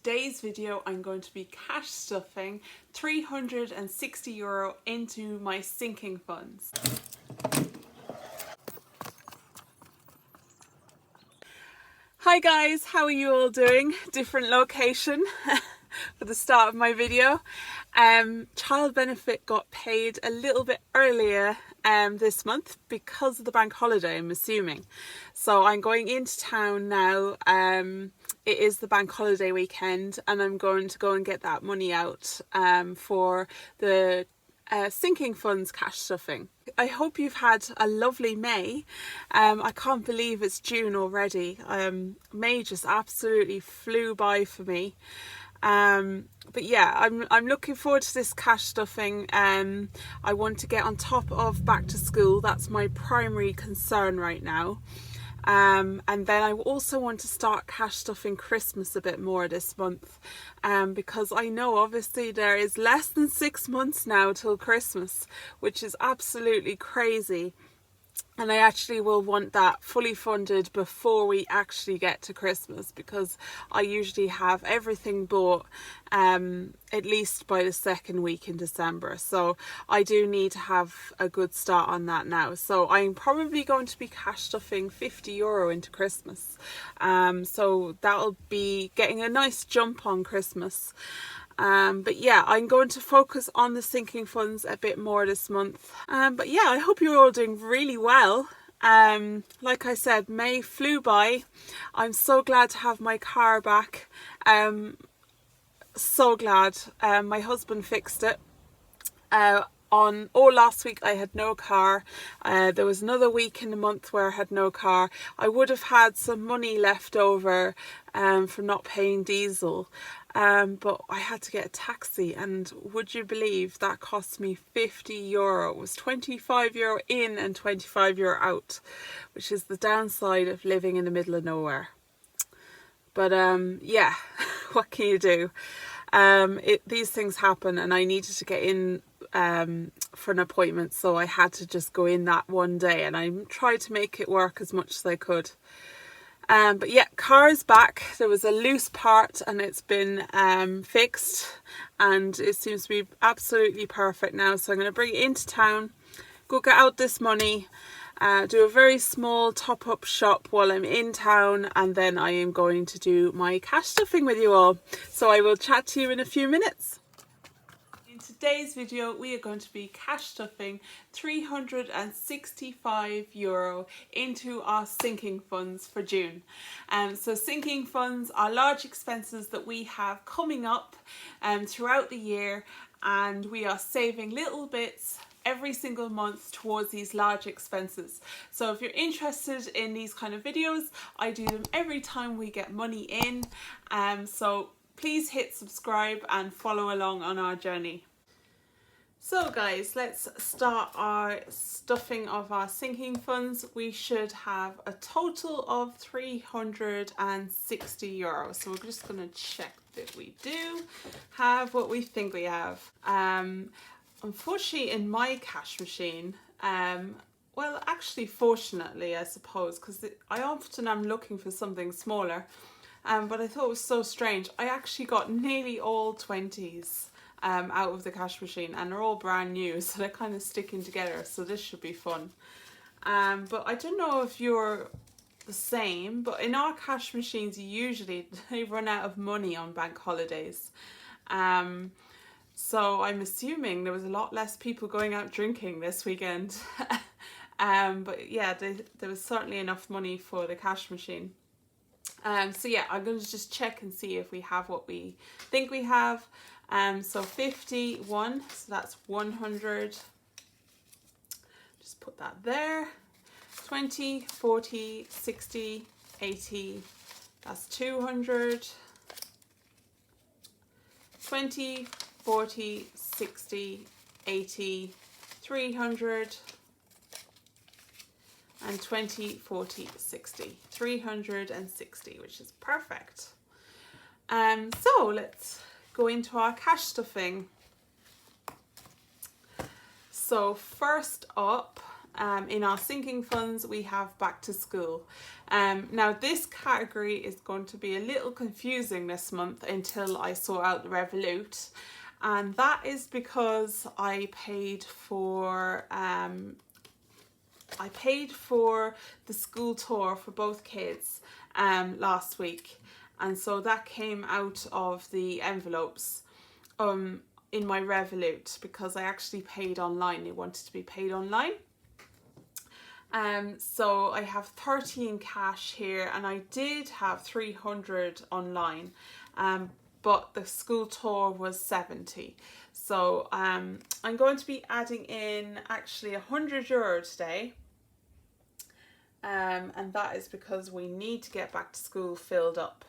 today's video I'm going to be cash stuffing €360 into my sinking funds. Hi guys, how are you all doing? Different location for the start of my video. Child benefit got paid a little bit earlier this month because of the bank holiday, I'm assuming. So I'm going into town now. It is the bank holiday weekend and I'm going to go and get that money out for the sinking funds cash stuffing. I hope you've had a lovely May. I can't believe it's June already. May just absolutely flew by for me. But yeah, I'm looking forward to this cash stuffing. I want to get on top of back to school. That's my primary concern right now. And then I also want to start cash stuffing Christmas a bit more this month, because I know obviously there is less than 6 months now till Christmas, which is absolutely crazy. And I actually will want that fully funded before we actually get to Christmas, because I usually have everything bought at least by the second week in December. So I do need to have a good start on that now. So I'm probably going to be cash stuffing €50 into Christmas. So that'll be getting a nice jump on Christmas. But yeah, I'm going to focus on the sinking funds a bit more this month. But yeah, I hope you're all doing really well. Like I said, May flew by. I'm so glad to have my car back. So glad. My husband fixed it. Last week I had no car. There was another week in the month where I had no car. I would have had some money left over from not paying diesel. But I had to get a taxi, and would you believe that cost me €50? It was €25 in and €25 out, which is the downside of living in the middle of nowhere. But yeah, what can you do? These things happen, and I needed to get in for an appointment, so I had to just go in that one day, and I tried to make it work as much as I could. But yeah, car's back. There was a loose part and it's been fixed, and it seems to be absolutely perfect now. So I'm going to bring it into town, go get out this money, do a very small top-up shop while I'm in town, and then I am going to do my cash stuffing with you all. So I will chat to you in a few minutes. In today's video we are going to be cash stuffing €365 into our sinking funds for June. So sinking funds are large expenses that we have coming up throughout the year, and we are saving little bits every single month towards these large expenses. So if you're interested in these kind of videos, I do them every time we get money in. So please hit subscribe and follow along on our journey. So guys, let's start our stuffing of our sinking funds. We should have a total of €360. So we're just going to check that we do have what we think we have. Unfortunately in my cash machine, well actually fortunately I suppose, because I often am looking for something smaller, but I thought it was so strange. I actually got nearly all 20s out of the cash machine, and they're all brand new, so they're kind of sticking together, so this should be fun. But I don't know if you're the same, but in our cash machines usually they run out of money on bank holidays. So I'm assuming there was a lot less people going out drinking this weekend. But yeah, there was certainly enough money for the cash machine. So yeah, I'm going to just check and see if we have what we think we have. So 51, so that's 100. Just put that there. 20, 40, 60, 80, that's 200. 20, 40, 60, 80, 300, and 20, 40, 60, 360, which is perfect. So let's go into our cash stuffing. So first up, in our sinking funds, we have back to school. Now this category is going to be a little confusing this month until I sort out the Revolut, and that is because I paid for the school tour for both kids last week, and so that came out of the envelopes in my Revolut because I actually paid online. They wanted to be paid online. So I have 30 in cash here, and I did have 300 online, but the school tour was 70. So I'm going to be adding in actually €100 today. And that is because we need to get back to school filled up.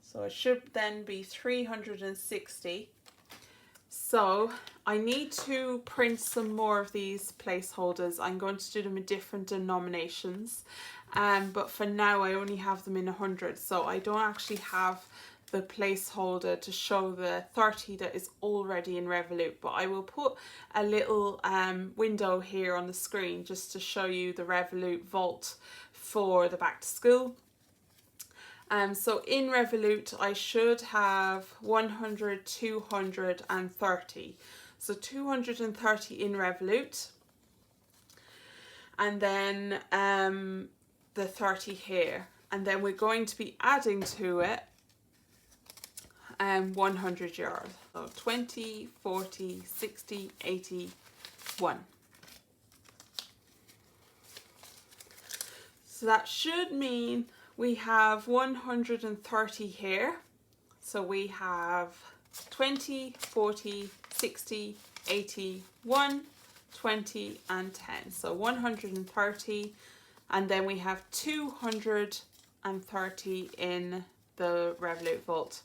So it should then be 360. So I need to print some more of these placeholders. I'm going to do them in different denominations, but for now I only have them in 100, so I don't actually have the placeholder to show the 30 that is already in Revolut, but I will put a little window here on the screen just to show you the Revolut vault for the back to school. So in Revolut I should have 100, 200 and 30. So 230 in Revolut, and then the 30 here, and then we're going to be adding to it €100. So 20, 40, 60, 80, 1. So that should mean we have 130 here. So we have 20, 40, 60, 80, 1, 20 and 10. So 130, and then we have 230 in the Revolut vault.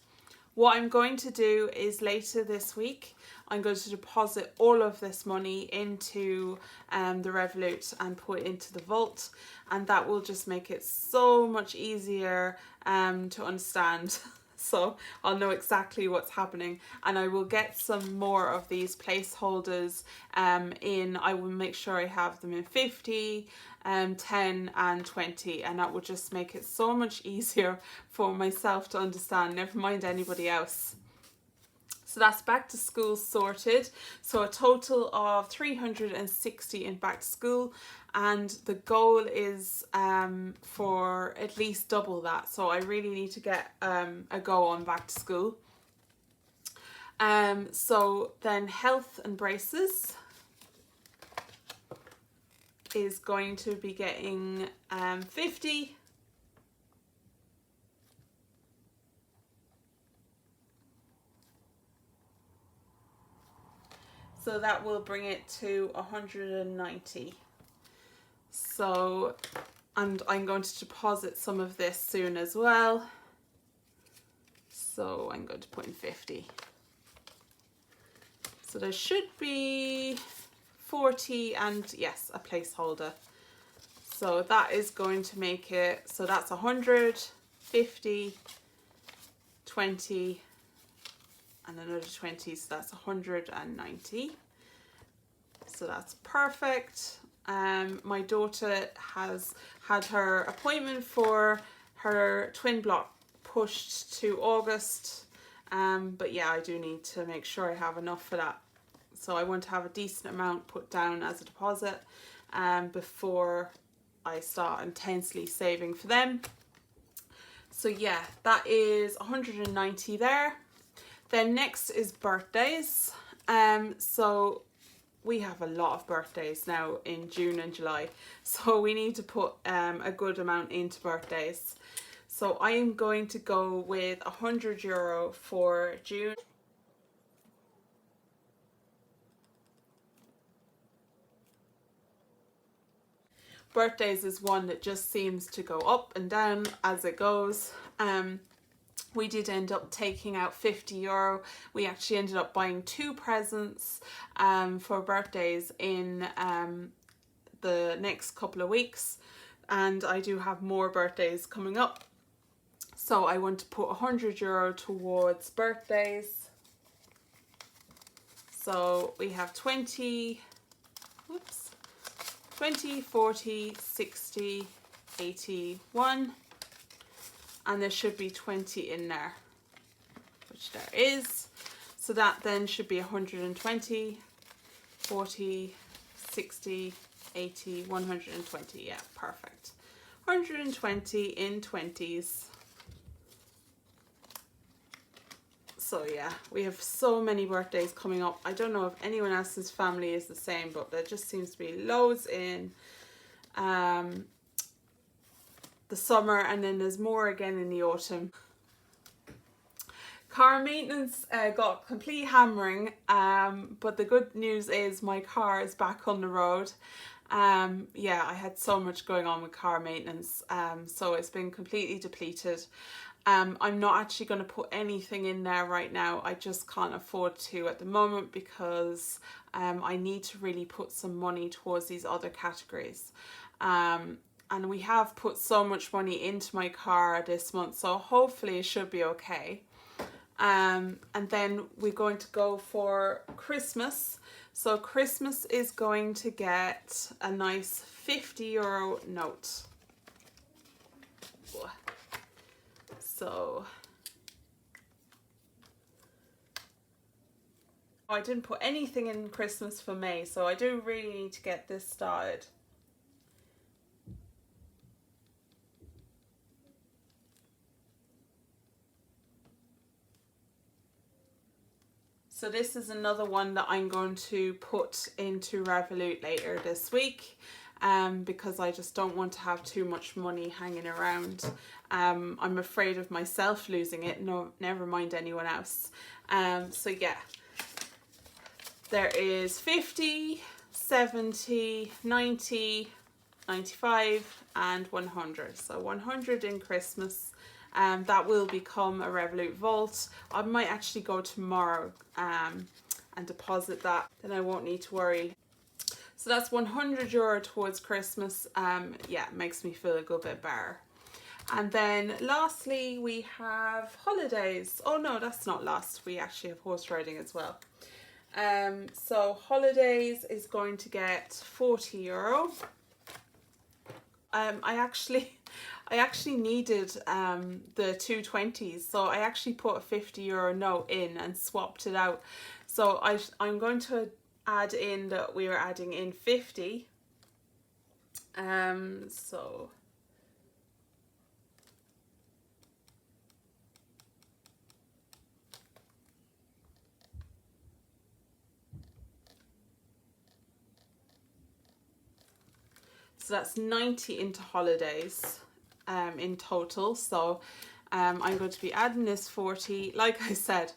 What I'm going to do is later this week, I'm going to deposit all of this money into the Revolut and put it into the vault, and that will just make it so much easier to understand. So I'll know exactly what's happening, and I will get some more of these placeholders in. I will make sure I have them in 50, 10 and 20, and that will just make it so much easier for myself to understand, never mind anybody else. So that's back to school sorted. So a total of 360 in back to school, and the goal is for at least double that. So I really need to get a go on back to school. So then health and braces is going to be getting 50. So that will bring it to 190. So, and I'm going to deposit some of this soon as well. So I'm going to put in 50. So there should be 40 and yes, a placeholder. So that is going to make it, so that's 100, 50, 20, and another 20, so that's 190. So that's perfect. My daughter has had her appointment for her twin block pushed to August, but yeah, I do need to make sure I have enough for that. So I want to have a decent amount put down as a deposit before I start intensely saving for them. So yeah, that is 190 there. Then next is birthdays. So we have a lot of birthdays now in June and July, so we need to put a good amount into birthdays. So I am going to go with €100 for June. Birthdays is one that just seems to go up and down as it goes. We did end up taking out €50. We actually ended up buying 2 presents for birthdays in the next couple of weeks, and I do have more birthdays coming up. So I want to put €100 towards birthdays. So we have 20, 40, 60, 81, and there should be 20 in there, which there is. So that then should be 120, 40, 60, 80, 120. Yeah, perfect. 120 in 20s. So yeah, we have so many birthdays coming up. I don't know if anyone else's family is the same, but there just seems to be loads in the summer, and then there's more again in the autumn. Car maintenance got complete hammering, but the good news is my car is back on the road. Yeah, I had so much going on with car maintenance, so it's been completely depleted. I'm not actually going to put anything in there right now. I just can't afford to at the moment because I need to really put some money towards these other categories. And we have put so much money into my car this month, so hopefully it should be okay. And then we're going to go for Christmas. So Christmas is going to get a nice €50 note. So I didn't put anything in Christmas for May, so I do really need to get this started. So this is another one that I'm going to put into Revolut later this week, because I just don't want to have too much money hanging around. I'm afraid of myself losing it, no, never mind anyone else. So yeah, there is 50, 70, 90, 95 and 100. So 100 in Christmas. That will become a Revolut vault. I might actually go tomorrow and deposit that, then I won't need to worry. So that's €100 towards Christmas. Yeah, it makes me feel a good bit better. And then lastly we have holidays. Oh no, that's not last. We actually have horse riding as well. So holidays is going to get €40. I actually needed the 220s, so I actually put a €50 note in and swapped it out. So I'm going to add in that we are adding in 50. So that's 90 into holidays in total. So I'm going to be adding this 40. Like I said,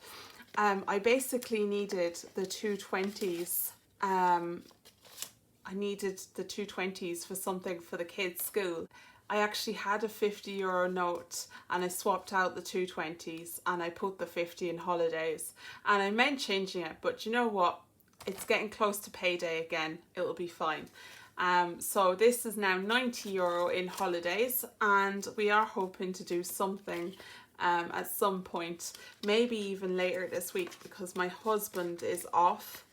I basically needed the 220s. I needed the 220s for something for the kids' school. I actually had a €50 note and I swapped out the 220s and I put the 50 in holidays. And I meant changing it, but you know what? It's getting close to payday again. It'll be fine. So this is now €90 in holidays, and we are hoping to do something at some point, maybe even later this week, because my husband is off.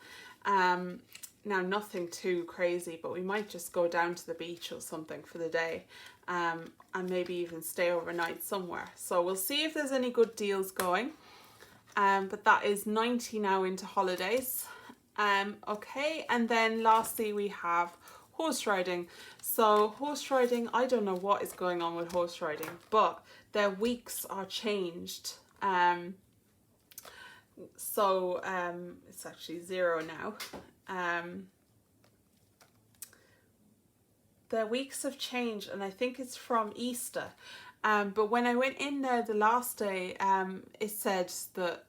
Now nothing too crazy, but we might just go down to the beach or something for the day, and maybe even stay overnight somewhere. So we'll see if there's any good deals going. But that is 90 now into holidays. Okay, and then lastly we have horse riding. So horse riding, I don't know what is going on with horse riding, but their weeks are changed. It's actually 0 now. Their weeks have changed, and I think it's from Easter. But when I went in there the last day, it said that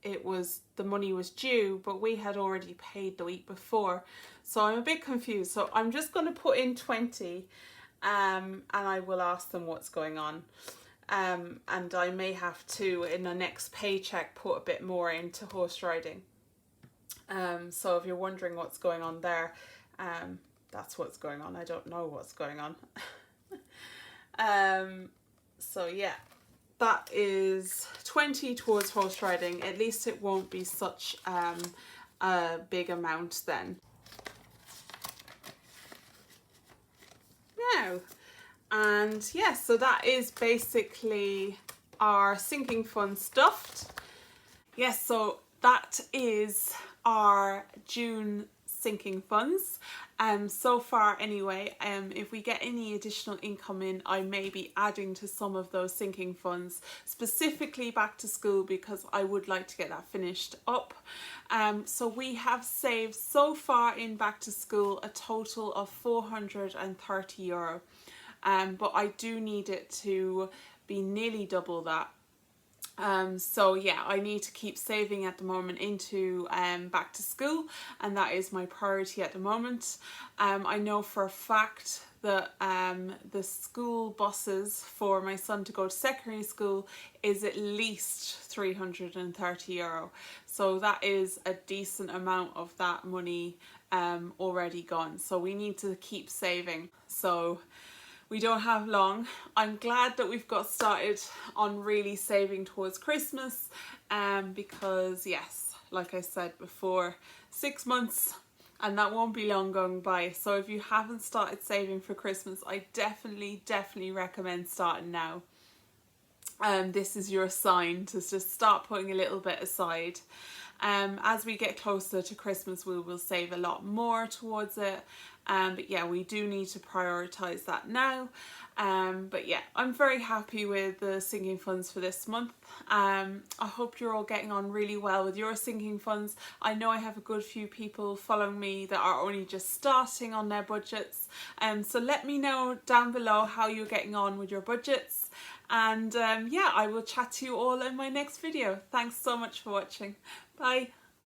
the money was due, but we had already paid the week before. So I'm a bit confused. So I'm just going to put in 20, and I will ask them what's going on. And I may have to, in the next paycheck, put a bit more into horse riding. So if you're wondering what's going on there, that's what's going on. I don't know what's going on. So yeah, that is 20 towards horse riding. At least it won't be such a big amount then. Now, and yes, so that is basically our sinking fund stuffed. Yes, so that is our June sinking funds. So far anyway, if we get any additional income in, I may be adding to some of those sinking funds, specifically back to school, because I would like to get that finished up. So we have saved so far in back to school a total of €430, but I do need it to be nearly double that. So yeah, I need to keep saving at the moment into back to school, and that is my priority at the moment. I know for a fact that the school buses for my son to go to secondary school is at least €330. So that is a decent amount of that money already gone. So we need to keep saving. So we don't have long. I'm glad that we've got started on really saving towards Christmas, because yes, like I said before, 6 months and that won't be long going by. So if you haven't started saving for Christmas, I definitely recommend starting now. This is your sign to just start putting a little bit aside. As we get closer to Christmas, we will save a lot more towards it. But yeah, we do need to prioritise that now. But yeah, I'm very happy with the sinking funds for this month. I hope you're all getting on really well with your sinking funds. I know I have a good few people following me that are only just starting on their budgets. So let me know down below how you're getting on with your budgets. And yeah, I will chat to you all in my next video. Thanks so much for watching. Bye.